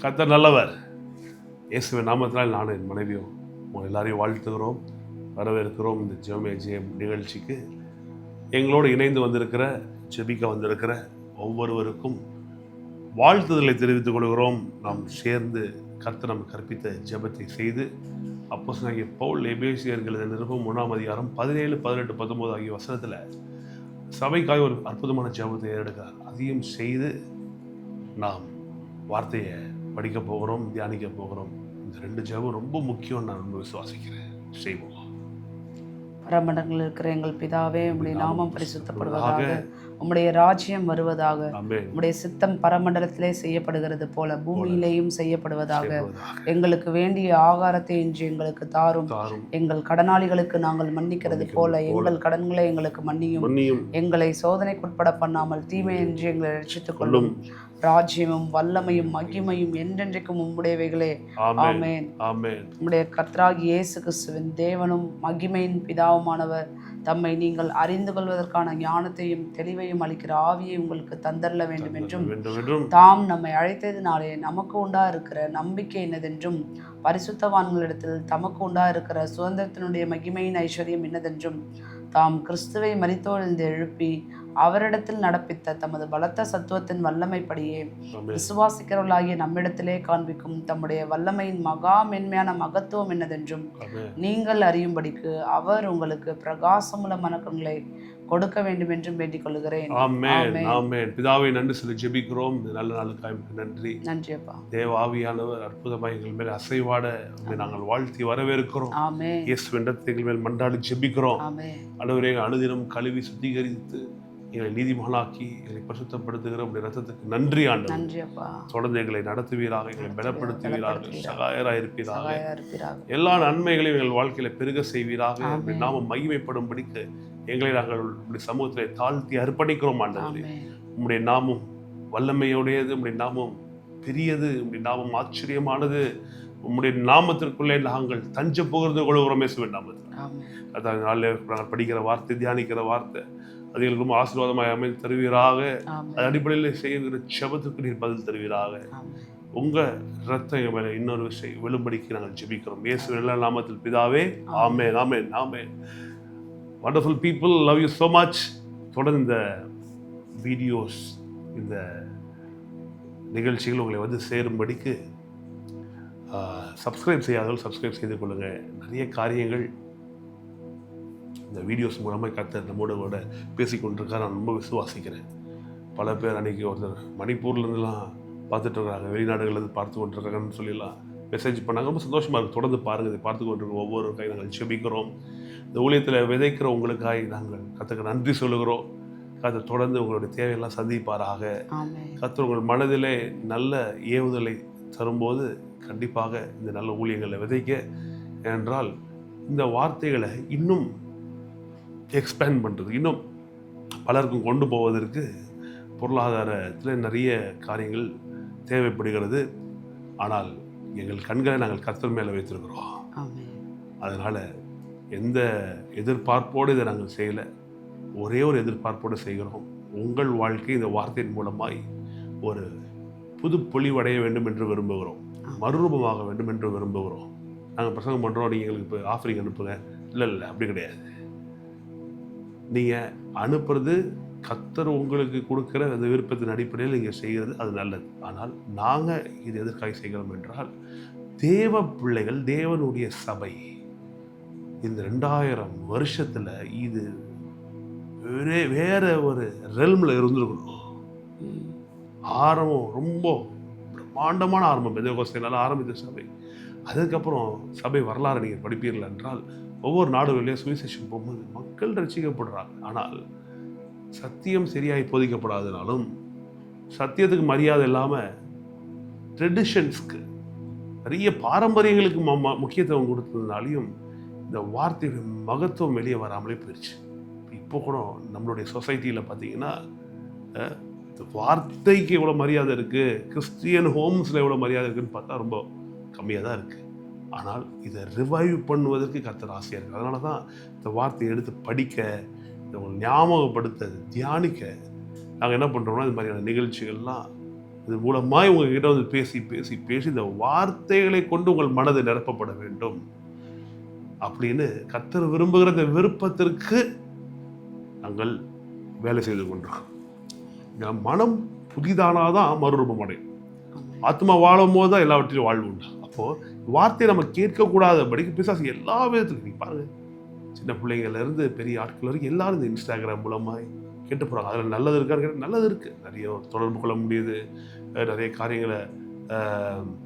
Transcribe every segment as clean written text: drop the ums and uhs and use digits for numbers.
கர்த்தர் நல்லவர். இயேசுவின் நாமத்தினால் நானும் என் மனைவியும் உங்கள் எல்லாரையும் வாழ்த்துகிறோம், வரவேற்கிறோம். இந்த ஜெபமே ஜெயம் நிகழ்ச்சிக்கு எங்களோடு இணைந்து வந்திருக்கிற, ஜெபிக்க வந்திருக்கிற ஒவ்வொருவருக்கும் வாழ்த்துதலை தெரிவித்துக் கொள்கிறோம். நாம் சேர்ந்து கர்த்தர் நமக்கு கற்பித்த ஜெபத்தை செய்து அப்போஸ்தலனாகிய பவுல் எபேசியர்கள் நிருபம் 1 17, 18, 19 ஆகிய வசனத்தில் சபைக்காக ஒரு அற்புதமான ஜெபத்தை எடுக்கிறார். அதையும் செய்து நாம் வார்த்தையை படிக்க போகிறோம், தியானிக்க போகிறோம். இந்த 2 ஜெபம் ரொம்ப முக்கியம், நான் ரொம்ப விசுவாசிக்கிறேன். செய்வோம். பரமண்டலங்களில் இருக்கிற எங்கள் பிதாவே, உம்முடைய நாமம் பரிசுத்தப்படுவதாக, உம்முடைய ராஜ்யம் வருவதாக, உம்முடைய சித்தம் பரமண்டலத்திலே செய்யப்படுகிறது போல பூமியிலேயும் செய்யப்படுவதாக. எங்களுக்கு வேண்டிய ஆகாரத்தை இன்று எங்களுக்கு தாரும். எங்கள் கடனாளிகளுக்கு நாங்கள் மன்னிக்கிறது போல எங்கள் கடன்களை எங்களுக்கு மன்னியும். எங்களை சோதனைக்குட்பட பண்ணாமல் தீமை என்று எங்களை ரட்சித்துக் கொள்ளும். ராஜ்யமும் வல்லமையும் மகிமையும் என்றென்றைக்கும் உம்முடையவைகளே. ஆமென். உம்முடைய கர்த்தராகிய இயேசு கிறிஸ்துவின் தேவனும் மகிமையின் பிதாவுமானவர் தம்மை நீங்கள் அறிந்து கொள்வதற்கான ஞானத்தையும் தெளிவையும் அளிக்கிற ஆவியை உங்களுக்கு தந்தரல வேண்டும் என்றும், தாம் நம்மை அழைத்ததினாலே நமக்கு உண்டா இருக்கிற நம்பிக்கை என்னதென்றும், பரிசுத்தவான்களிடத்தில் தமக்கு உண்டா இருக்கிற சுதந்திரத்தினுடைய மகிமையின் ஐஸ்வர்யம் என்னதென்றும், தாம் கிறிஸ்துவை மரித்தோரிலிருந்து எழுப்பி அவரிடத்தில் நடப்பித்த தமது பலத்த சத்துவத்தின் வல்லமைப்படியே விசுவாசிக்கிறவர்களாகிய நம்மிடத்திலே காண்பிக்கும் தம்முடைய வல்லமையின் மகா மென்மையான மகத்துவம் என்னதென்றும் நீங்கள் அறியும்படிக்கு அவர் உங்களுக்கு பிரகாசமுள்ள மனக்கண்களை கொடுக்க வேண்டும் என்றும் வேண்டிக் கொள்கிறேன். ஆமென். பிதாவை நன்றி சொல்லி ஜெபிக்கிறோம். இந்த நல்ல நாளுக்காக நன்றி. நன்றி அப்பா. தேவ ஆவியானவர் அற்புதமாக எங்கள் மேல் அசைவாட நாங்கள் வாழ்த்தி வரவேற்கிறோம். இயேசுவின் இடத்தில் எங்கள் மேல் மன்றாடி ஜெபிக்கிறோம். ஆண்டவரே, அனுதினம் கழுவி சுத்திகரித்து எங்களை நீதிமானாக்கி எங்களை பரிசுத்தப்படுத்துகிற உடைய ரத்தத்துக்கு நன்றி ஆண்டவர். தொடர்ந்து எங்களை நடத்துவீராக, எங்களை பலப்படுத்துவீராக, சகாயராக இருப்பீராக, எல்லா நன்மைகளையும் எங்கள் வாழ்க்கையில பெருக செய்வீராக. நாம மகிமைப்படும்படிக்கு எங்களை நாங்கள் உடைய சமூகத்திலே தாழ்த்தி அர்ப்பணிக்கிறோம் ஆண்டவரே. உம்முடைய நாமம் வல்லமையுடையது, உம்முடைய நாமம் பெரியது, உம்முடைய நாமம் ஆச்சரியமானது. உம்முடைய நாமத்திற்குள்ளே நாங்கள் தஞ்ச போகிறது கொள்கிறோம் இயேசுவின் நாமத்தில். அதாவது நாங்கள் படிக்கிற வார்த்தை, தியானிக்கிற வார்த்தை அது எங்களுக்கு ரொம்ப ஆசீர்வாதமாக அமைந்து தருவீராக. அது அடிப்படையில் செய்கிற ஜெபத்துக்கு நீர் பதில் தருவீராக. உங்க ரத்தம் எங்கள் மேலே இன்னொரு விஷயம் விழும்படிக்கு நாங்கள் ஜெபிக்கிறோம் இயேசுவின் நல்ல நாமத்தில் பிதாவே. Amen. Amen. Amen. Wonderful people, love you so much. தொடர்ந்து இந்த வீடியோஸ், இந்த நிகழ்ச்சிகள் உங்களை வந்து சேரும்படிக்கு சப்ஸ்கிரைப் செய்யாதவர்கள் சப்ஸ்கிரைப் செய்து கொள்ளுங்கள். நிறைய காரியங்கள் இந்த வீடியோஸ் மூலமாக கர்த்தர் நம்மோட கூட பேசிக்கொண்டிருக்காரு. நான் ரொம்ப விசுவாசிக்கிறேன். பல பேர் அன்றைக்கி ஒருத்தர் மணிப்பூர்லேருந்துலாம் பார்த்துட்ருக்காங்க, வெளிநாடுகள்லேருந்து பார்த்து கொண்டிருக்காங்கன்னு சொல்லிடலாம் மெசேஜ் பண்ணாங்க. ரொம்ப சந்தோஷமாக இருக்குது. தொடர்ந்து பாருங்கள். இதை பார்த்து கொண்டிருக்கோம். ஒவ்வொரு கை நாங்கள் செபிக்கிறோம். இந்த ஊழியத்தில் விதைக்கிற உங்களுக்காய் நாங்கள் கர்த்தருக்கு நன்றி சொல்லுகிறோம். கர்த்தர் தொடர்ந்து உங்களுடைய தேவையெல்லாம் சந்திப்பாராக. கர்த்தர் உங்கள் மனதிலே நல்ல ஏவுதலை தரும்போது கண்டிப்பாக இந்த நல்ல ஊழியங்களை விதைக்க, ஏனென்றால் இந்த வார்த்தைகளை இன்னும் எக்ஸ்பேண்ட் பண்ணுறது, இன்னும் பலருக்கும் கொண்டு போவதற்கு பொருளாதாரத்தில் நிறைய காரியங்கள் தேவைப்படுகிறது. ஆனால் எங்கள் கண்களை நாங்கள் கர்த்தர் மேலே வைத்திருக்கிறோம். அதனால் எந்த எதிர்பார்ப்போடு இதை நாங்கள் செய்யலை, ஒரே ஒரு எதிர்பார்ப்போடு செய்கிறோம். உங்கள் வாழ்க்கை இந்த வார்த்தையின் மூலமாய் ஒரு புது பொலிவடைய வேண்டும் என்று விரும்புகிறோம், மறுரூபமாக வேண்டும் என்று விரும்புகிறோம். நாங்கள் பிரசங்கம் பண்ணுறோம், நீங்கள் எங்களுக்கு இப்போ ஆஃபரிங் அனுப்புங்க. இல்லை, அப்படி கிடையாது. நீங்கள் அனுப்புறது கர்த்தர் உங்களுக்கு கொடுக்குற அந்த விருப்பத்தின் அடிப்படையில் நீங்கள் செய்கிறது, அது நல்லது. ஆனால் நாங்கள் இது எதற்காக செய்கிறோம் என்றால், தேவ பிள்ளைகள், தேவனுடைய சபை இந்த 2000 வருஷத்தில் இது வேற ஒரு ரெல்மில் இருந்திருக்கணும். ஆரம்பம் ரொம்ப பிரம்மாண்டமான ஆரம்பம், பெந்தேகோஸ்தேனால ஆரம்பித்த சபை. அதுக்கப்புறம் சபை வரலாறு நீங்கள் படிப்பீர்கள் என்றால், ஒவ்வொரு நாடுகளிலேயே சுவிசேஷம் போகும்போது மக்கள் ரட்சிக்கப்படுறாங்க. ஆனால் சத்தியம் சரியாய் போதிக்கப்படாதனாலும், சத்தியத்துக்கு மரியாதை இல்லாமல் ட்ரெடிஷன்ஸ்க்கு, நிறைய பாரம்பரியங்களுக்கு முக்கியத்துவம் கொடுத்ததுனாலையும் இந்த வார்த்தையுடைய மகத்துவம் வெளியே வராமலே போயிடுச்சு. இப்போ கூட நம்மளுடைய சொசைட்டியில் பார்த்தீங்கன்னா வார்த்தைக்கு எவ்வளோ மரியாதை இருக்குது, கிறிஸ்டியன் ஹோம்ஸில் எவ்வளோ மரியாதை இருக்குதுன்னு பார்த்தா ரொம்ப கம்மியாக தான் இருக்குது. ஆனால் இதை ரிவைவ் பண்ணுவதற்கு கர்த்தர் ஆசையாக இருக்குது. அதனால தான் இந்த வார்த்தையை எடுத்து படிக்க, இதை ஞாபகப்படுத்த, தியானிக்க நாங்கள் என்ன பண்ணுறோம்னா, இது மாதிரியான நிகழ்ச்சிகள்லாம் இது மூலமாய் உங்ககிட்ட வந்து பேசி பேசி பேசி இந்த வார்த்தைகளை கொண்டு உங்கள் மனது நிரப்பப்பட வேண்டும் அப்படின்னு கர்த்தர் விரும்புகிற இந்த விருப்பத்திற்கு நாங்கள் வேலை செய்து கொண்டிருக்கோம். மனம் புதிதானாதான் மறுரூபம் அடையும். ஆத்மா வாழும் போது தான் எல்லாவற்றிலும் வாழ்வு உண்டு. அப்போ வார்த்தையை நம்ம கேட்கக்கூடாதபடிக்கு பிசாசு எல்லா விதத்துலையும், நீ பாருங்க, சின்ன பிள்ளைங்கள்ல இருந்து பெரிய ஆட்கள் வரைக்கும் எல்லாரும் இந்த இன்ஸ்டாகிராம் மூலமாய் கேட்டு போகிறாங்க. அதில் நல்லது இருக்கான்னு கேட்டால் நல்லது இருக்குது, நிறைய தொடர்பு கொள்ள முடியுது, நிறைய காரியங்களை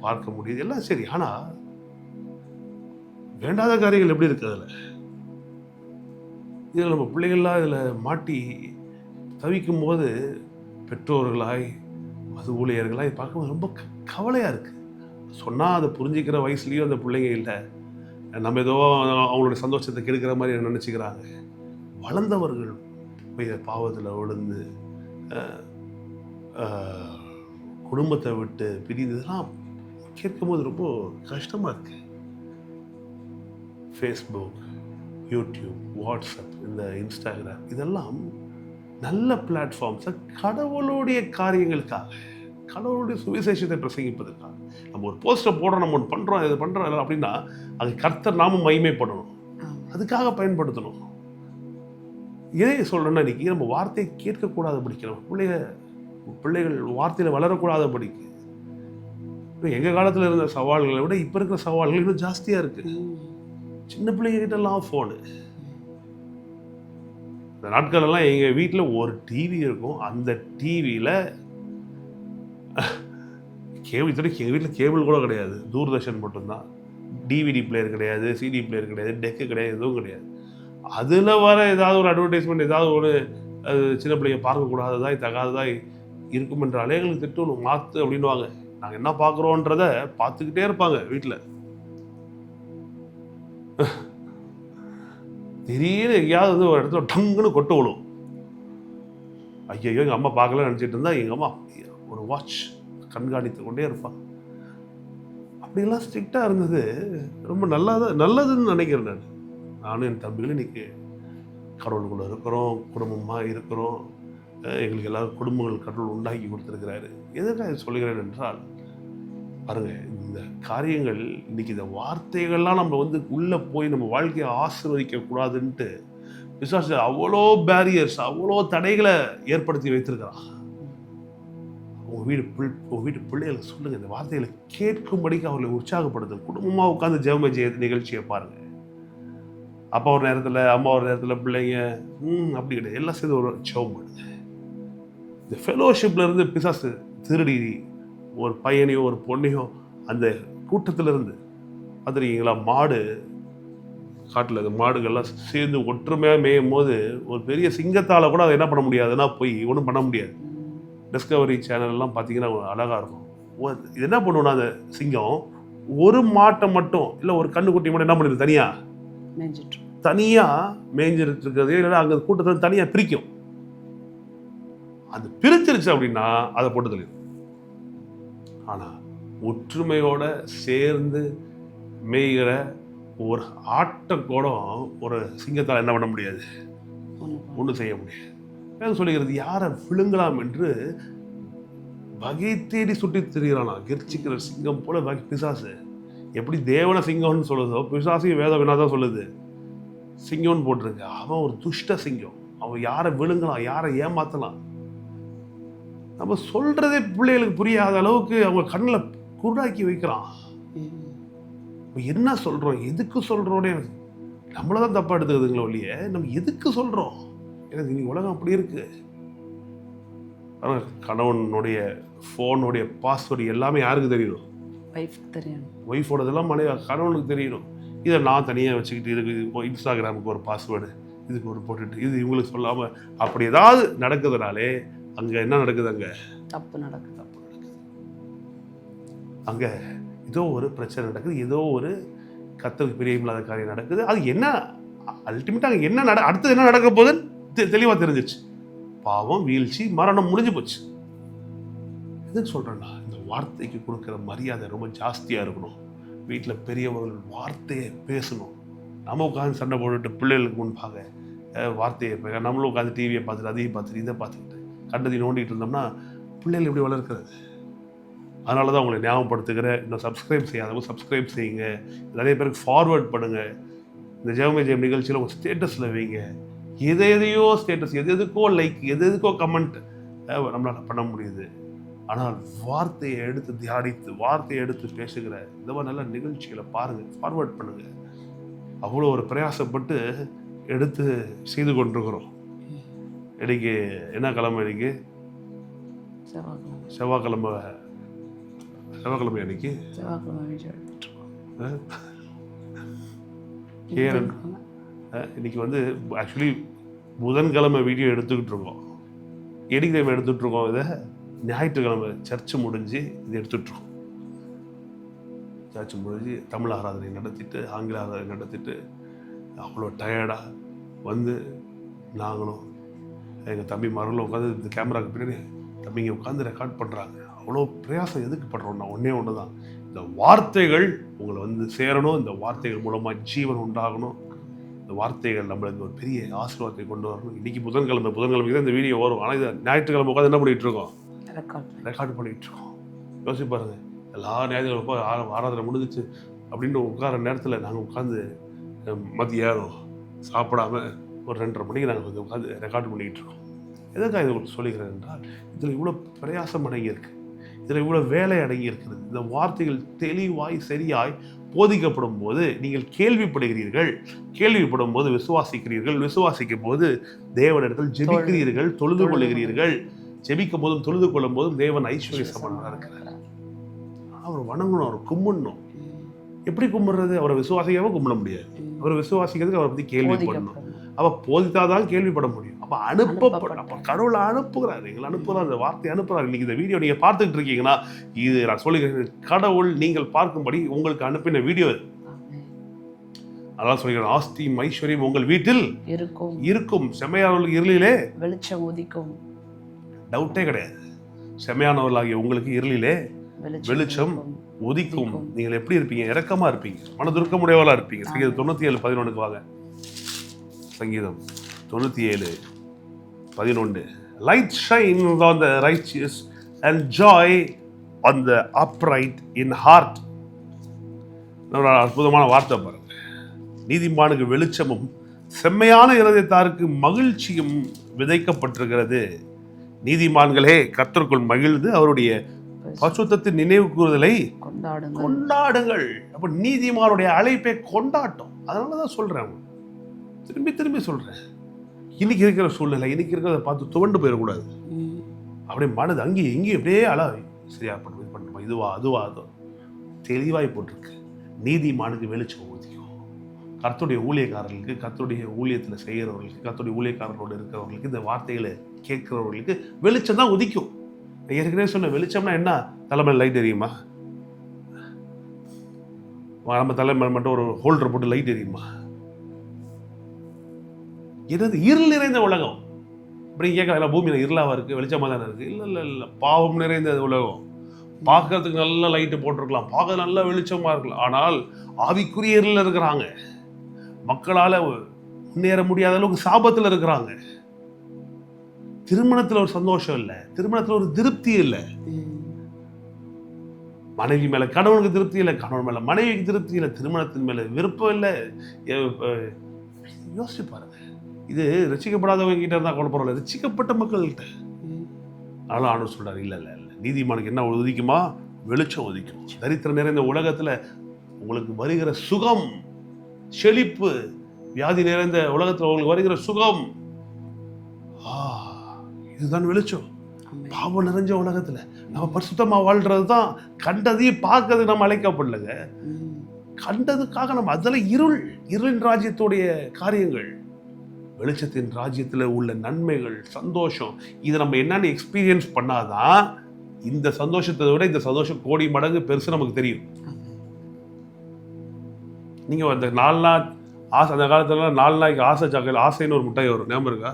பார்க்க முடியுது, எல்லாம் சரி. ஆனால் வேண்டாத காரியங்கள் எப்படி இருக்குது அதில்? இதில் நம்ம பிள்ளைகள்லாம் இதில் மாட்டி தவிக்கும் போது பெற்றோர்களாய் அது ஊழியர்களாய் பார்க்கும்போது ரொம்ப கவலையாக இருக்குது. சொன்னால் அதை புரிஞ்சிக்கிற வயசுலேயும் அந்த பிள்ளைங்க இல்லை. நம்ம ஏதோ அவங்களுடைய சந்தோஷத்தை கெடுக்கிற மாதிரி நினச்சிக்கிறாங்க. வளர்ந்தவர்கள் போய் பாவத்தில் விழுந்து குடும்பத்தை விட்டு பிரிந்ததெல்லாம் கேட்கும்போது ரொம்ப கஷ்டமாக இருக்குது. ஃபேஸ்புக், யூடியூப், வாட்ஸ்அப், இந்த இன்ஸ்டாகிராம் இதெல்லாம் நல்ல பிளாட்ஃபார்ம்ஸை கடவுளுடைய காரியங்களுக்காக, கடவுளுடைய சுவிசேஷத்தை பிரசங்கிப்பதற்காக. நம்ம ஒரு போஸ்டர் போடுறோம், நம்ம ஒன்று பண்ணுறோம், இது பண்ணுறோம் அப்படின்னா அது கர்த்தர் நாம மகிமைப்படணும், அதுக்காக பயன்படுத்தணும். எதை சொல்கிறேன்னா, இன்றைக்கி நம்ம வார்த்தையை கேட்கக்கூடாது படிக்கணும். பிள்ளைகள் வார்த்தையில் வளரக்கூடாத படிக்க. எங்கள் காலத்தில் இருந்த சவால்களை விட இப்போ இருக்கிற சவால்கள் இன்னும் ஜாஸ்தியாக இருக்குது. சின்ன பிள்ளைங்கிட்டலாம் ஃபோனு. இந்த நாட்களெல்லாம் எங்கள் வீட்டில் ஒரு டிவி இருக்கும். அந்த டிவியில் இத்தனைக்கு எங்கள் வீட்டில் கேபிள் கூட கிடையாது, தூர்தர்ஷன் மட்டும்தான். டிவிடி பிளேயர் கிடையாது, சிடி பிளேயர் கிடையாது, டெக்கு கிடையாது, எதுவும் கிடையாது. அதில் வர ஏதாவது ஒரு அட்வர்டைஸ்மெண்ட், ஏதாவது ஒரு சின்ன பிள்ளைங்க பார்க்கக்கூடாததாய் தகாததாய் இருக்கும் என்றாலே எங்களுக்கு திட்டம் மாற்று அப்படின்வாங்க. நாங்கள் என்ன பார்க்குறோன்றத பார்த்துக்கிட்டே இருப்பாங்க வீட்டில். திடீர்னு எங்கேயாவது வந்து ஒரு இடத்துல டங்குன்னு கொட்டு விழும். ஐயோ எங்கள் அம்மா பார்க்கல நினச்சிட்டு இருந்தா எங்கள் அம்மா ஒரு வாட்ச் கண்காணித்து கொண்டே இருப்பாங்க. அப்படிலாம் ஸ்ட்ரிக்டாக இருந்தது ரொம்ப நல்லதுன்னு நினைக்கிறேன். நானும் என் தம்பிகளும் இன்னைக்கு கடவுளுக்குள்ளே இருக்கிறோம், குடும்பமாக இருக்கிறோம். எங்களுக்கு எல்லாரும் குடும்பங்கள் கடவுள் உண்டாக்கி கொடுத்துருக்கிறாரு. எதற்காக சொல்லுகிறேன் என்றால், பாருங்க, இந்த காரியங்கள் இன்னைக்கு இந்த வார்த்தைகள்லாம் நம்ம வந்து உள்ளே போய் நம்ம வாழ்க்கையை ஆசீர்வதிக்க கூடாதுன்ட்டு பிசாசு அவ்வளோ பேரியர்ஸ், அவ்வளோ தடைகளை ஏற்படுத்தி வைத்திருக்கிறான். உங்கள் வீட்டு பிள்ளைகளுக்கு சொல்லுங்கள், இந்த வார்த்தைகளை கேட்கும்படிக்கு அவர்களை உற்சாகப்படுத்தும். குடும்பமாக உட்காந்து ஜெபம் நிகழ்ச்சியை பாருங்கள். அப்பா ஒரு நேரத்தில், அம்மா ஒரு நேரத்தில், பிள்ளைங்க அப்படி கிடையாது, எல்லாம் சேர்ந்து ஒரு ஜெபம் பண்ணுங்க. இந்த ஃபெலோஷிப்ல இருந்து பிசாசு திருடி ஒரு பையனையோ ஒரு பொண்ணையோ அந்த கூட்டத்தில் இருந்து பார்த்துருக்கீங்களா? மாடு காட்டில் அந்த மாடுகள்லாம் சேர்ந்து ஒற்றுமையாக மேயும் போது ஒரு பெரிய சிங்கத்தால் கூட அதை என்ன பண்ண முடியாதுன்னா போய் ஒன்றும் பண்ண முடியாது. டிஸ்கவரி சேனல்லாம் பார்த்தீங்கன்னா அழகாக இருக்கும். இது என்ன பண்ணுவோன்னா, அந்த சிங்கம் ஒரு மாட்டை மட்டும் இல்லை ஒரு கண்ணுக்குட்டி மட்டும் என்ன பண்ணிடுது, தனியாக மேய்ஞ்சிட்டு இருக்கிறதே இல்லைன்னா அங்கே கூட்டத்தில் தனியாக பிரிக்கும். அது பிரிச்சிருச்சு அப்படின்னா அதை போட்டு தள்ளிடும். ஆனால் ஒற்றுமையோட சேர்ந்து மேய்கிற ஒரு ஆட்டை கூட ஒரு சிங்கத்தால் என்ன பண்ண முடியாது, ஒன்றும் செய்ய முடியாது. சொல்லுகிறது, யாரை விழுங்கலாம் என்று வகை தேடி சுட்டி திரிகிறானா, கெர்ச்சிக்கிற சிங்கம் போல பிசாசு. எப்படி தேவன சிங்கம்னு சொல்லுதோ, பிசாசையும் வேத வினாதான் சொல்லுது சிங்கம்னு போட்டிருக்கு. அவன் ஒரு துஷ்ட சிங்கம். அவன் யாரை விழுங்கலாம், யாரை ஏமாத்தலாம். நம்ம சொல்றதே பிள்ளைகளுக்கு புரியாத அளவுக்கு அவங்க கண்ணில் குருடாக்கி வைக்கிறான். என்ன சொல்றோம், எதுக்கு சொல்றோன்னே நம்மளதான் தப்பா எடுத்துக்குதுங்களோ இல்லையே, நம்ம எதுக்கு சொல்றோம்? எனக்கு இன்னைக்கு உலகம் அப்படி இருக்கு. கணவனுடைய ஃபோனுடைய பாஸ்வேர்டு எல்லாமே யாருக்கு தெரியணும்? ஒய்ஃபோடதெல்லாம் கணவனுக்கு தெரியணும். இதை நான் தனியாக வச்சுக்கிட்டு இதுக்கு இன்ஸ்டாகிராமுக்கு ஒரு பாஸ்வேர்டு, இதுக்கு ஒரு போட்டுட்டு இது இவங்களுக்கு சொல்லாமல் அப்படி ஏதாவது நடக்குதுனாலே அங்கே என்ன நடக்குது? அங்கே தப்பு நடக்குது. அங்கே ஏதோ ஒரு பிரச்சனை நடக்குது, ஏதோ ஒரு கர்த்தருக்கு பிரியமில்லாத காரியம் நடக்குது. அது என்ன அல்டிமேட்டாக அங்கே என்ன அடுத்தது என்ன நடக்க போகுதுன்னு தெளிவாக தெரிஞ்சிச்சு. பாவம், வீழ்ச்சி, மரணம் முடிஞ்சு போச்சு. எதுக்கு சொல்கிறேன்னா, இந்த வார்த்தைக்கு கொடுக்குற மரியாதை ரொம்ப ஜாஸ்தியாக இருக்கணும். வீட்டில் பெரியவர்கள் வார்த்தையை பேசணும். நம்ம உட்காந்து சண்டை போட்டுட்டு பிள்ளைகளுக்கு முன்பாக வார்த்தையை நம்மளும் உட்காந்து டிவியை பார்த்துட்டு அதையும் பார்த்துட்டு இதை பார்த்துக்கிட்டு கண்டதை நோண்டிகிட்டு இருந்தோம்னா பிள்ளைகள் எப்படி வளர்க்கிறது? அதனால தான் உங்களை ஞாபகப்படுத்துகிறேன். இன்னும் சப்ஸ்கிரைப் செய்யாதவங்க சப்ஸ்கிரைப் செய்யுங்க. நிறைய பேருக்கு ஃபார்வர்ட் பண்ணுங்கள். இந்த ஜெபமே ஜெயம் நிகழ்ச்சியில் உங்கள் ஸ்டேட்டஸில் வைங்க. எதையோ ஸ்டேட்டஸ், எதுக்கோ லைக், எதுக்கோ கமெண்ட் நம்மளால் பண்ண முடியுது. ஆனால் வார்த்தையை எடுத்து தியானித்து, வார்த்தையை எடுத்து பேசுகிற இந்த மாதிரி நல்ல நிகழ்ச்சிகளை பாருங்கள், ஃபார்வர்ட் பண்ணுங்கள். அவ்வளோ ஒரு பிரயாசப்பட்டு எடுத்து செய்து கொண்டிருக்கிறோம். இன்னைக்கு என்ன கிழமை? இன்னைக்கு செவ்வாய்க்கிழமை அன்னைக்கு இன்னைக்கு வந்து ஆக்சுவலி புதன்கிழமை வீடியோ எடுத்துக்கிட்டு இருக்கோம். எடிக்கிழமை எடுத்துகிட்டு இருக்கோம். இதை ஞாயிற்றுக்கிழமை சர்ச்சு முடிஞ்சு இது எடுத்துகிட்ருக்கோம். சர்ச்சு முடிஞ்சு தமிழ் ஆராதனை நடத்திட்டு, ஆங்கில ஆராதனை நடத்திட்டு அவ்வளோ டயர்டாக வந்து நாங்களும் எங்கள் தம்பி மரங்களும் உட்காந்து இந்த கேமராவுக்கு பின்னாடி தம்பிங்க உட்காந்து ரெக்கார்ட் பண்ணுறாங்க. அவ்வளோ பிரயாசம் எதுக்கு பண்ணுறோம்னா ஒன்று தான், இந்த வார்த்தைகள் உங்களை வந்து சேரணும். இந்த வார்த்தைகள் மூலமாக ஜீவன் உண்டாகணும். இந்த வார்த்தைகள் நம்மளுக்கு ஒரு பெரிய ஆசீர்வாதத்தை கொண்டு வரணும். இன்றைக்கி புதன்கிழமைக்கு தான் இந்த வீடியோ வரும். ஆனால் இது ஞாயிற்றுக்கிழமை உட்காந்து என்ன பண்ணிகிட்டு இருக்கோம்? ரெக்கார்ட் பண்ணிகிட்டு இருக்கோம். யோசிச்சு பாருங்கள், எல்லா ஞாயிற்றுக்கிழமை ஆராதனை முடிஞ்சிச்சு அப்படின்னு உட்கார நேரத்தில் நாங்கள் உட்காந்து மதியானம் சாப்பிடாம ஒரு 2:30 மணிக்கு நாங்கள் கொஞ்சம் உட்காந்து ரெக்கார்ட் பண்ணிக்கிட்டு இருக்கோம். எதற்காக இது உங்களுக்கு சொல்லுகிறேன் என்றால், இதில் இவ்வளோ பிரயாசம் அடங்கியிருக்கு, இதில் இவ்வளோ வேலை அடங்கி இருக்கிறது. இந்த வார்த்தைகள் தெளிவாய் சரியாய் போதிக்கப்படும் போது நீங்கள் கேள்விப்படுகிறீர்கள், கேள்விப்படும் போது விசுவாசிக்கிறீர்கள், விசுவாசிக்கும் போது தேவனிடத்தில் ஜெபிக்கிறீர்கள், தொழுது கொள்ளுகிறீர்கள். ஜெபிக்கும் போதும் தொழுது கொள்ளும் போதும் தேவன் ஐஸ்வர்ய சம்பந்தமாக இருக்கிறார். அவர் வணங்கணும், அவர் கும்பிடணும். எப்படி கும்பிடுறது? அவரை விசுவாசிக்காம கும்பிட முடியாது. அவரை விசுவாசிக்கிறதுக்கு அவரை பற்றி கேள்வி பண்ணணும். அப்போ போதித்தாதான் கேள்விப்பட முடியும். அப்போ அனுப்பப்படும். அப்போ கடவுளை அனுப்புகிறார், எங்களை அனுப்புகிறார், இந்த வார்த்தையை அனுப்புகிறார். இன்னைக்கு இந்த வீடியோ நீங்கள் பார்த்துக்கிட்டு இருக்கீங்கன்னா, இது நான் சொல்லுகிறேன், கடவுள் நீங்கள் பார்க்கும்படி உங்களுக்கு அனுப்பின வீடியோ இது. அதான் சொல்கிறேன், ஆஸ்தியும் ஐஸ்வர்யம் உங்கள் வீட்டில் இருக்கும். செம்மையானவர்களுக்கு இருளிலே வெளிச்சம் உதிக்கும். டவுட்டே கிடையாது. செம்மையானவர்களாகிய உங்களுக்கு இருளிலே வெளிச்சம் உதிக்கும். நீங்கள் எப்படி இருப்பீங்க? இரக்கமா இருப்பீங்க, மனதுருக்கமுடையவர்களா இருப்பீங்க. சங்கீதம் 97:11 வாங்க. சங்கீதம் 97:11. Light shines on the righteous and joy on the upright in heart. ஒரு அற்புதமான வார்த்தை பாருங்க. நீதிமானுக்கு வெளிச்சமும் செம்மையான இருதயத்தாருக்கு மகிழ்ச்சியும் விதைக்கப்பட்டிருக்கிறது. நீதிமான்களே கர்த்தருக்குள் மகிழ்ந்து அவருடைய பரிசுத்தத்தின் நினைவு கூறுதலை கொண்டாடுங்கள். அப்ப நீதிமானுடைய அழைப்பை கொண்டாட்டம். அதனாலதான் சொல்றேன், திரும்பி சொல்றேன், இன்னைக்கு இருக்கிற சூழ்நிலை, இன்னைக்கு இருக்கிறத பார்த்து துவண்டு போயிடக்கூடாது. அப்படியே மனது அங்கேயும் இங்கேயும் அப்படியே சரியா பண்ணுமா, இதுவா அதுவா தெளிவாய் போட்டிருக்கு. நீதிமானுக்கு வெளிச்சம் உதிக்கும். கர்த்தருடைய ஊழியக்காரர்களுக்கு, கர்த்தருடைய ஊழியத்தில் செய்கிறவர்களுக்கு, கர்த்தருடைய ஊழியக்காரர்களோடு இருக்கிறவர்களுக்கு, இந்த வார்த்தைகளை கேட்கிறவர்களுக்கு வெளிச்சம் தான் உதிக்கும். ஏற்கனவே சொன்ன வெளிச்சம்னா என்ன? தலைமையில் லைட் எரியுமா? நம்ம தலைமையில் மட்டும் ஒரு ஹோல்டர் போட்டு லைட் எரியுமா? என்னது இருள் நிறைந்த உலகம். இப்படி கேட்கல, பூமியில் இருளாவா இருக்கு, வெளிச்சமாக தானே இருக்கு? இல்லை, பாவம் நிறைந்த உலகம். பார்க்கறதுக்கு நல்ல லைட்டு போட்டிருக்கலாம், பார்க்க நல்ல வெளிச்சமா இருக்கலாம், ஆனால் ஆவிக்குரிய இருளில் இருக்கிறாங்க. மக்களால் முன்னேற முடியாத அளவுக்கு சாபத்தில் இருக்கிறாங்க. திருமணத்தில் ஒரு சந்தோஷம் இல்லை, திருமணத்தில் ஒரு திருப்தி இல்லை, மனைவி மேல கணவனுக்கு திருப்தி இல்லை, கணவன் மேல மனைவிக்கு திருப்தி இல்லை, திருமணத்தின் மேல விருப்பம் இல்லை. யோசிச்சு பாருங்க. இது ரசிக்கப்படாதவங்க கிட்ட இருந்தா கூட பரவாயில்ல, ரசிக்கப்பட்ட மக்கள்கிட்ட. அதனால ஆண்டவர் சொல்றாரு, இல்லை, நீதிமானுக்கு என்ன உதிக்குமா? வெளிச்சம் உதிக்கும். தரித்திரம் நிறைந்த உலகத்துல உங்களுக்கு வருகிற சுகம், செழிப்பு, வியாதி நிறைந்த உலகத்துல உங்களுக்கு வருகிற சுகம், இதுதான் வெளிச்சம். பாவம் நிறைஞ்ச உலகத்துல நம்ம பரிசுத்தமா வாழ்றது தான். கண்டதையும் பார்க்கறது நம்ம அழைக்கப்படலைங்க. கண்டதுக்காக நம்ம அதெல்லாம் இருளின் ராஜ்யத்துடைய காரியங்கள். வெளிச்சத்தின் ராஜ்யத்துல உள்ள நன்மைகள், சந்தோஷம், இதை நம்ம என்னன்னு எக்ஸ்பீரியன்ஸ் பண்ணாதான் இந்த சந்தோஷத்தை விட இந்த சந்தோஷம் கோடி மடங்கு பெருசு நமக்கு தெரியும். நீங்க அந்த 4 நாள் ஆசை, அந்த காலத்துல 4 நாளைக்கு ஆசை சாக்லேட், ஆசைன்னு ஒரு மிட்டாய் வரும், ஞாபகம் இருக்கா?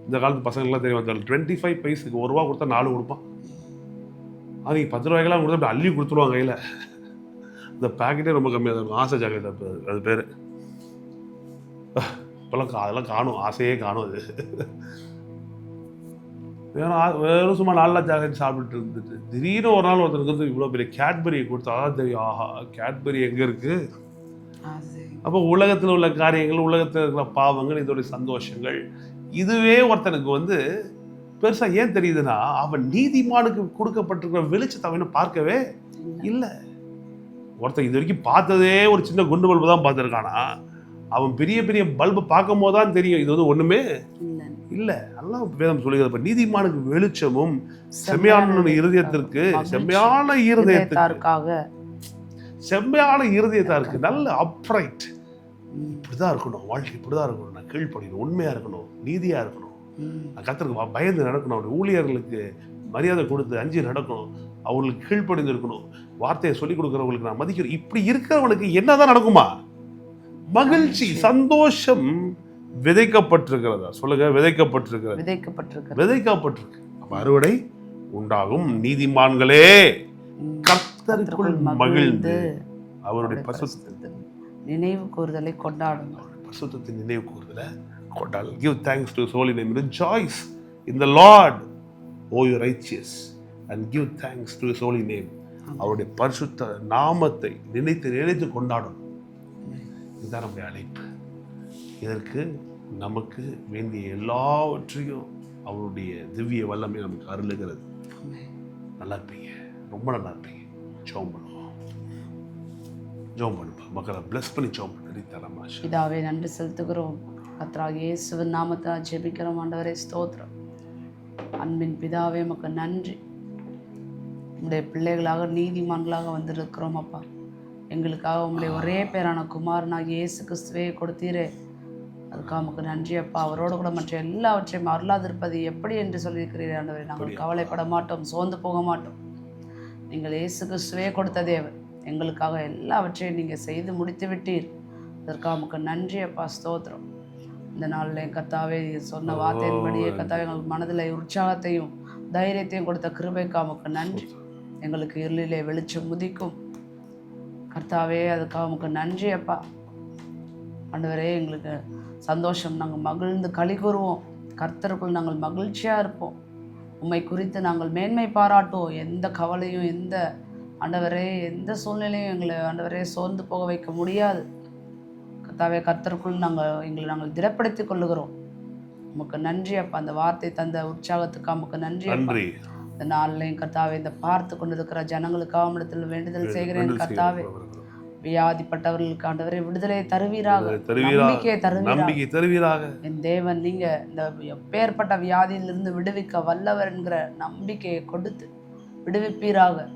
இந்த காலத்து பசங்கள்லாம் தெரியும். 25 பைசுக்கு 1 ரூபா கொடுத்தா 4 கொடுப்பான். அது 10 ரூபாய்க்கெல்லாம் கொடுத்தா அள்ளி கொடுத்துருவாங்க கையில். இந்த பேக்கெட்டே ரொம்ப கம்மியாக இருக்கும், ஆசை சாக்லேட் அது பேர். இப்போல்லாம் அதெல்லாம் காணும், ஆசையே காணும். அது வெறும் சும்மா நல்லா சாக்லேட் சாப்பிட்டு இருந்துட்டு திடீர்னு ஒரு நாள் ஒருத்தருக்கு வந்து இவ்வளோ பெரிய கேட்பரியை கொடுத்தா அதான் தெரியும், ஆஹா கேட்பரி எங்கே இருக்குது. அப்போ உலகத்தில் உள்ள காரியங்கள், உலகத்தில் இருக்கிற பாவங்கள், இதோடைய சந்தோஷங்கள், இதுவே ஒருத்தனுக்கு வந்து பெருசாக ஏன் தெரியுதுன்னா, அவன் நீதிமானுக்கு கொடுக்கப்பட்டிருக்கிற வெளிச்சத்தை அவன் பார்க்கவே இல்லை. ஒருத்தன் இது வரைக்கும் பார்த்ததே ஒரு சின்ன குண்டு பல்பு தான் பார்த்துருக்கானா, அவன் பெரிய பெரிய பல்பு பார்க்கும் போது தான் தெரியும் இது வந்து ஒன்றுமே இல்லை. நல்லா வேதம் சொல்லுகிறது. இப்போ நீதிமானுக்கு வெளிச்சமும் செம்மையான இருதயத்திற்கு செம்மையான இருதயத்தாருக்கு நல்ல அப்ரைட், இப்படிதான் இருக்கணும் வாழ்க்கை, இப்படிதான் இருக்கணும், நான் கீழ்ப்படியணும், உண்மையா இருக்கணும், நீதியா இருக்கணும், நான் கர்த்தருக்கு பயந்து நடக்கணும், அவருடைய ஊழியர்களுக்கு மரியாதை கொடுத்து அஞ்சு நடக்கணும், அவங்களுக்கு கீழ்ப்படிந்து இருக்கணும், வார்த்தையை சொல்லிக் கொடுக்குறவங்களுக்கு நான் மதிக்கிறேன். இப்படி இருக்கிறவனுக்கு என்னதான் நடக்குமா? மகிழ்ச்சி, சந்தோஷம் விதைக்கப்பட்டிருக்கிறதா சொல்லுங்க. விதைக்கப்பட்டிருக்கு. அப்ப அறுவடை உண்டாகும். நீதிமான்களே கர்த்தருக்குள் மகிழ்ந்து அவருடைய பரிசுத்தத்தை நினைவு கூறுதலை கொண்டாடுங்கள். பரிசுத்தத்தின் நினைவு கூறுதலை கொண்டாடுங்கள். Give thanks to His holy name. Rejoice in the Lord, O you righteous, and give thanks to His holy name. அவருடைய பரிசுத்த நாமத்தை நினைத்து கொண்டாடும். இதுதான் நம்முடைய அழைப்பு. இதற்கு நமக்கு வேண்டிய எல்லாவற்றையும் அவருடைய திவ்ய வல்லமை நமக்கு அருளுகிறது. நல்லா இருப்பீங்க, ரொம்ப நல்லா இருப்பீங்க. ஜெபம் பண்ணுவோம். மக்களை பிளஸ் பண்ணி ஜெபம் பண்ணி இதாவே நன்றி செலுத்துகிறோம். கர்த்தராகிய இயேசுவின் நாமத்தை ஜெபிக்கிறோம். ஆண்டவரே ஸ்தோத்திரம். அன்பின் பிதாவே உமக்கு நன்றி. உம்முடைய பிள்ளைகளாக நீதிமான்களாக வந்திருக்கிறோம் அப்பா. எங்களுக்காக உம்முடைய ஒரே பேரான குமாரனாகிய இயேசு கிறிஸ்துவே கொடுத்தீரே, அதுக்காக நமக்கு நன்றி அப்பா. அவரோடு கூட மற்ற எல்லாவற்றையும் அருளாதிருப்பது எப்படி என்று சொல்லியிருக்கிறீர்கள் ஆண்டவரே. நாங்கள் கவலைப்பட மாட்டோம், சோர்ந்து போக மாட்டோம். நீங்கள் இயேசு கிறிஸ்துவே கொடுத்த தேவன், எங்களுக்காக எல்லாவற்றையும் நீங்கள் செய்து முடித்து விட்டீர். அதற்காக நமக்கு நன்றி அப்பா, ஸ்தோத்திரம். இந்த நாளில் கர்த்தாவே சொன்ன வார்த்தையின்படியே கர்த்தாவே எங்களுக்கு மனதில் உற்சாகத்தையும் தைரியத்தையும் கொடுத்த கிருபைக்காக நமக்கு நன்றி. எங்களுக்கு இருளிலே வெளிச்சம் முதிக்கும் கர்த்தாவே, அதுக்காக நமக்கு நன்றி அப்பா. ஆண்டவரே எங்களுக்கு சந்தோஷம், நாங்கள் மகிழ்ந்து களி கூறுவோம். கர்த்தருக்குள் நாங்கள் மகிழ்ச்சியாக இருப்போம். உம்மை குறித்து நாங்கள் மேன்மை பாராட்டுவோம். எந்த கவலையும் எந்த ஆண்டவரே எந்த சூழ்நிலையும் எங்களை ஆண்டவரே சோர்ந்து போக வைக்க முடியாது. கர்த்தாவே கர்த்தருக்குள் எங்களை நாங்கள் திடப்படுத்திக் கொள்ளுகிறோம். உமக்கு நன்றி அப்பா. அந்த வார்த்தை தந்த உற்சாகத்துக்கு நமக்கு நன்றி அப்பா. இந்த நாளிலையும் கர்த்தாவே இந்த பார்த்து கொண்டிருக்கிற ஜனங்களுக்காக இடத்தில் வேண்டுதல் செய்கிறேன் கர்த்தாவே. வியாதிப்பட்டவர்களுக்கு ஆண்டவரே விடுதலை தருவீராக, நம்பிக்கை தருவீராக. என் தேவன் நீங்க இந்த எப்பேற்பட்ட வியாதியிலிருந்து விடுவிக்க வல்லவர் என்கிற நம்பிக்கையை கொடுத்து விடுவிப்பீராக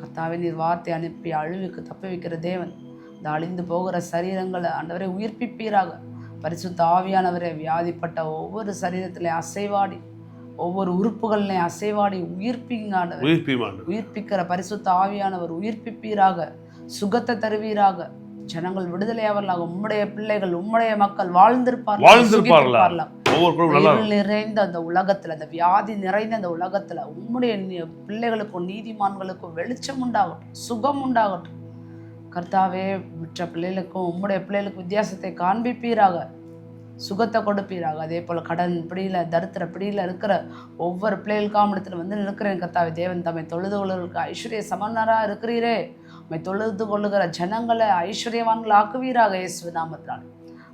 கர்த்தாவே. நீர் வார்த்தை அனுப்பி அழிவுக்கு தப்பி வைக்கிற தேவன். இந்த அழிந்து போகிற சரீரங்களை ஆண்டவரை உயிர்ப்பிப்பீராக. பரிசுத்த ஆவியானவரே வியாதிப்பட்ட ஒவ்வொரு சரீரத்திலே அசைவாடி, ஒவ்வொரு உறுப்புகள்லையும் அசைவாடி உயிர்ப்பிக்கிற பரிசுத்த ஆவியானவர் உயிர்ப்பிப்பீராக. சுகத்தை தருவீராக. ஜனங்கள் விடுதலையாவர்களாக. உம்முடைய பிள்ளைகள் உம்முடைய மக்கள் வாழ்ந்திருப்பார்கள். நிறைந்த அந்த உலகத்துல, அந்த வியாதி நிறைந்த அந்த உலகத்துல உம்முடைய பிள்ளைகளுக்கும் நீதிமான்களுக்கும் வெளிச்சம் உண்டாகட்டும், சுகம் உண்டாகட்டும் கர்த்தாவே. மற்ற பிள்ளைகளுக்கும் உம்முடைய பிள்ளைகளுக்கு வித்தியாசத்தை காண்பிப்பீராக, சுகத்தை கொடுப்பீராக. அதே போல் கடன் பிடியில் தரித்திர பிடியில் இருக்கிற ஒவ்வொரு பிள்ளைகளுக்காம் இடத்துல வந்து நிற்கிறேன் கர்த்தாவே. தேவன் தம்மை தொழுது கொள்ளுகளுக்கு ஐஸ்வர்ய சமன்னராக இருக்கிறீரே. உம்மை தொழுது கொள்ளுகிற ஜனங்களை ஐஸ்வர்யவான்கள் ஆக்குவீராக இயேசு நாமத்தினால்.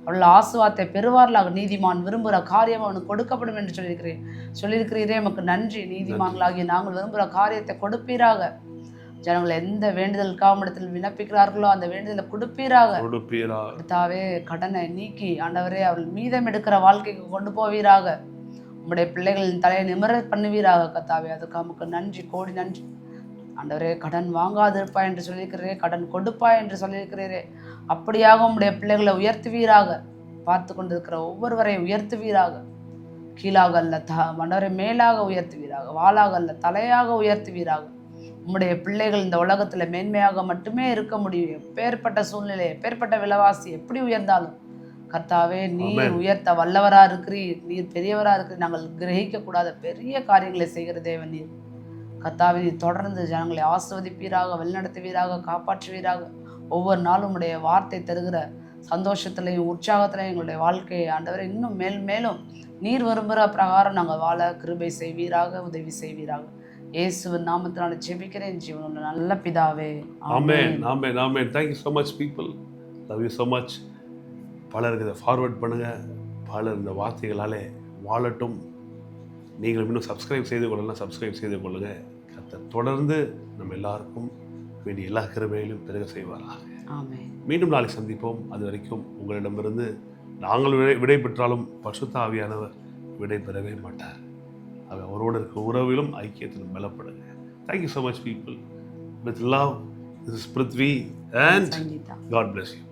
அவள் ஆசுவாத்தை பெறுவார்களாக. நீதிமான் விரும்புகிற காரியம் அவனுக்கு கொடுக்கப்படும் என்று சொல்லியிருக்கிறீரே. நமக்கு நன்றி. நீதிமான்களாகிய நாங்கள் விரும்புகிற காரியத்தை கொடுப்பீராக. ஜனங்கள் எந்த வேண்டுதலுக்காக இடத்தில் விண்ணப்பிக்கிறார்களோ அந்த வேண்டுதலை கொடுப்பீராக. கர்த்தாவே கடனை நீக்கி ஆண்டவரே அவர்கள் மீதம் எடுக்கிற வாழ்க்கைக்கு கொண்டு போவீராக. உம்முடைய பிள்ளைகளின் தலையை நிமிர பண்ணுவீராக கர்த்தாவே. அதுக்கு நமக்கு நன்றி, கோடி நன்றி ஆண்டவரே. கடன் வாங்காதிருப்பா என்று சொல்லியிருக்கிறீரே, கடன் கொடுப்பா என்று சொல்லியிருக்கிறீரே. அப்படியாக உம்முடைய பிள்ளைகளை உயர்த்துவீராக. பார்த்து கொண்டிருக்கிற ஒவ்வொருவரையும் உயர்த்துவீராக. கீழாக அல்ல ஆண்டவரை மேலாக உயர்த்துவீராக. வாளாக அல்ல தலையாக உயர்த்துவீராக. உம்முடைய பிள்ளைகள் இந்த உலகத்தில் மேன்மையாக மட்டுமே இருக்க முடியும். எப்பேற்பட்ட சூழ்நிலை, எப்பேற்பட்ட விலைவாசி எப்படி உயர்ந்தாலும் கர்த்தாவே நீர் உயர்த்த வல்லவரா இருக்கிறீர். நீர் பெரியவரா இருக்கிறீர். நாங்கள் கிரகிக்கக்கூடாத பெரிய காரியங்களை செய்கிற தேவன் நீர் கர்த்தாவே. நீர் தொடர்ந்து ஜனங்களை ஆசிர்வதிப்பீராக, வழிநடத்துவீராக, காப்பாற்றுவீராக. ஒவ்வொரு நாளும் உடைய வார்த்தை தருகிற சந்தோஷத்துலையும் உற்சாகத்துலையும் எங்களுடைய வாழ்க்கையை ஆண்டவரை இன்னும் மேலும் நீர் விரும்புகிற பிரகாரம் நாங்கள் வாழ கிருபை செய்வீராக, உதவி செய்வீராக. இயேசுவின் நாமத்தினால ஜெபிக்கிறேன் ஜீவனுள்ள நல்ல பிதாவே. Amen amen amen. Thank you so much people. Love you so much. பலருக்கு இதை ஃபார்வர்ட் பண்ணுங்கள். பலர் இந்த வார்த்தைகளாலே வாழட்டும். நீங்கள் இன்னும் சப்ஸ்கிரைப் செய்து கொள்ளலாம், சப்ஸ்கிரைப் செய்து கொள்ளுங்கள். கர்த்தர் தொடர்ந்து நம்ம எல்லாருக்கும் வேண்டிய எல்லா கிருபையிலும் பெருக செய்வாராக. ஆமென். மீண்டும் நாளை சந்திப்போம். அது வரைக்கும் உங்களிடமிருந்து நாங்கள் விடை பெற்றாலும் பரிசுத்த ஆவியானவர் விடை பெறவே மாட்டார். அவரோடு இருக்க உறவிலும் ஐக்கியத்திலும் பலப்படுங்க. Thank you so much people. With love, this is Prithvi and Sangeetha. God bless you.